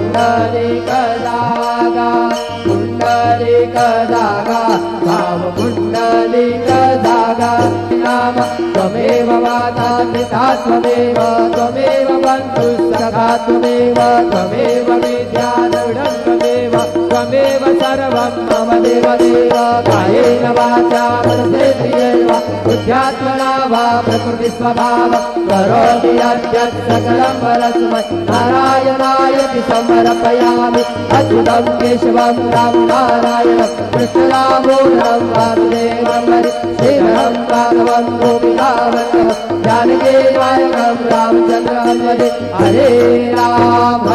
पुंडलिक जागा पुंडलिक जागा भाव पुंडलिक जागा नाम त्वमेव माता पिता त्वमेव त्वमेव बन्धुः सखा त्वमेव त्वमेव विद्याधरः त्वमेव त्वमेव सर्वं मम देवदेव कायेन वाचा मनसेन्द्रियेण बुद्ध्यात्मना वा प्रकृतिस्वभावं करोमि यद्यत् सकलं परस्मै नारायणायति समर्पयामि अच्युतं केशवं राम नारायणं कृष्णदामोदरं वासुदेवं हरि श्रीधरं राघवं गोपिकावल्लभं जानकीनायकं रामचन्द्रं भजे हरे राम